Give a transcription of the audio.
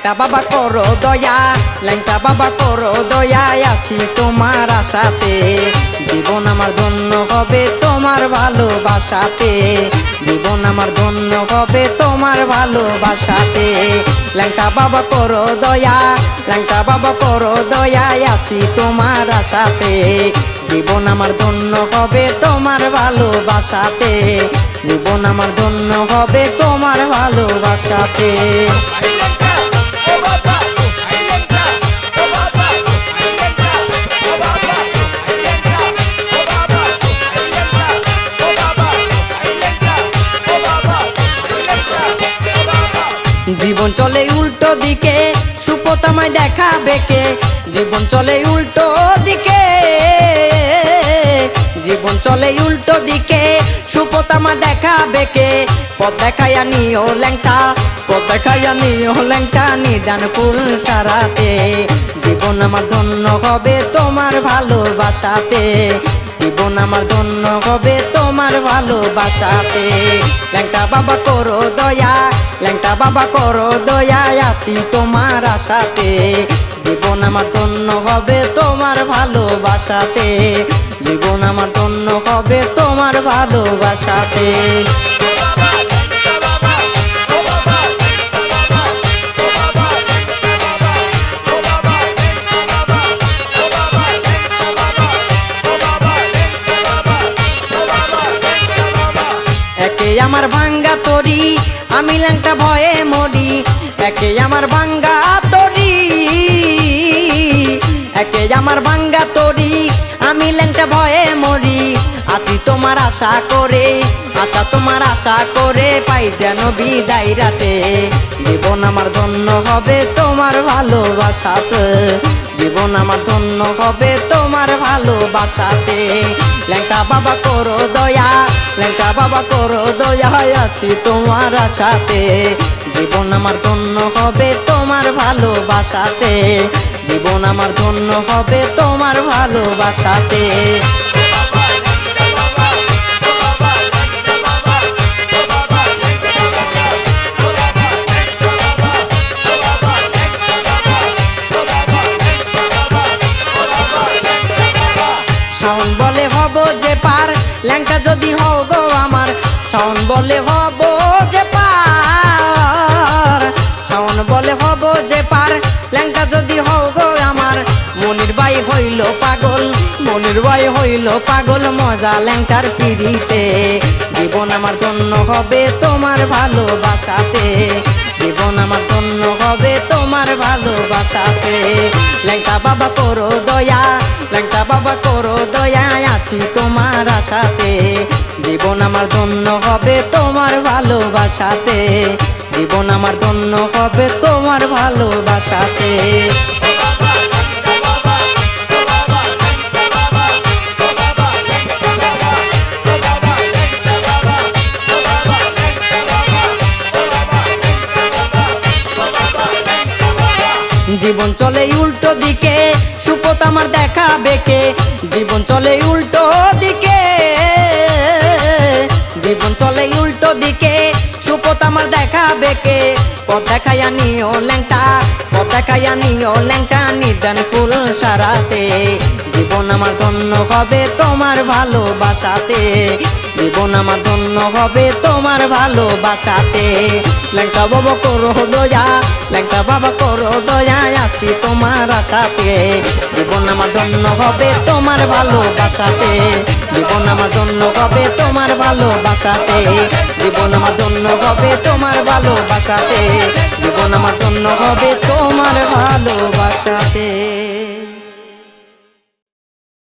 ল্যাংটা বাবা করো দয়া, ল্যাংটা বাবা করো দয়া, আছি তোমার আশাতে। জীবন আমার ধন্য হবে তোমার ভালোবাসাতে, জীবন আমার ধন্য হবে তোমার ভালোবাসাতে। ল্যাংটা বাবা করো দয়া, ল্যাংটা বাবা করো দয়া, আছি তোমার আশাতে। জীবন আমার ধন্য হবে তোমার ভালোবাসাতে, জীবন আমার ধন্য হবে তোমার ভালোবাসাতে। জীবন চলে উল্টো দিকে, সুপথ আমায় দেখাবে কে? জীবন চলে উল্টো দিকে, জীবন চলে উল্টো দিকে, সুপথ আমায় দেখাবে কে? পথ দেখাইয়া নিও ল্যাংটা, পথ দেখাইয়া নিও ল্যাংটা, নিদান ফুল সারাতে। জীবন আমার ধন্য হবে তোমার ভালোবাসাতে, জীবন আমার ধন্য হবে তোমার ভালোবাসাতে। ল্যাংটা বাবা করো দয়া, ল্যাংটা বাবা করো দয়া, আছি তোমার আশাতে। জীবন আমার ধন্য হবে তোমার ভালোবাসাতে, জীবন আমার ধন্য হবে তোমার ভালোবাসাতে। একে আমার ভাঙ্গা তরি, আমি ল্যাংটা ভয়ে মরি। একে আমার ভাঙ্গা তরি, একে আমার ভাঙ্গা তরি, আমি ল্যাংটা ভয়ে মরি। আছি তোমার আশা করে, আশা তোমার আশা করে, পাই যেন বিদায় রাতে। জীবন আমার ধন্য হবে তোমার ভালোবাসাতে, জীবন আমার ধন্য হবে তোমার ভালোবাসাতে। ল্যাংটা বাবা করো দয়া, ল্যাংটা বাবা করো দয়া, আছি তোমার আশাতে। জীবন আমার ধন্য হবে তোমার ভালোবাসাতে, জীবন আমার ধন্য হবে তোমার ভালোবাসাতে। শাওন বলে হব যে পার, ল্যাংটা যদি হও গো আমার। শাওন বলে হব যে পার, শাওন বলে হব যে পার, ল্যাংটা যদি হও গো আমার। মনির ভাই হইল পাগল, মনির ভাই হইল পাগল, মজা ল্যাংটার পিড়িতে। জীবন আমার ধন্য হবে তোমার ভালোবাসাতে, জীবন আমার ধন্য হবে তোমার ভালোবাসাতে। ল্যাংটা বাবা করো দয়া, ল্যাংটা বাবা করো দয়া, আছি তোমার আশাতে। জীবন আমার ধন্য হবে তোমার ভালোবাসাতে, জীবন আমার ধন্য হবে তোমার ভালোবাসাতে। জীবন চলে উল্টো দিকে, সুপথ আমার দেখাবে কে? জীবন চলে উল্টো দিকে, জীবন চলে উল্টো দিকে, সুপথ আমার দেখাবে কে? পথ দেখাইয়া নিও ল্যাংটা, পথ দেখাইয়া নিও ল্যাংটা, নিদান ফুল সারাতে। জীবন আমার ধন্য হবে তোমার ভালোবাসাতে, জীবন আমার ধন্য হবে তোমার ভালোবাসাতে। ল্যাংটা বাবা করো দয়া, ল্যাংটা বাবা করো দয়া, আছি তোমার আশাতে। জীবন আমার ধন্য হবে তোমার ভালোবাসাতে, জীবন আমার ধন্য হবে তোমার ভালোবাসাতে, জীবন আমার ধন্য হবে তোমার ভালোবাসাতে, জীবন আমার ধন্য হবে তোমার ভালোবাসাতে।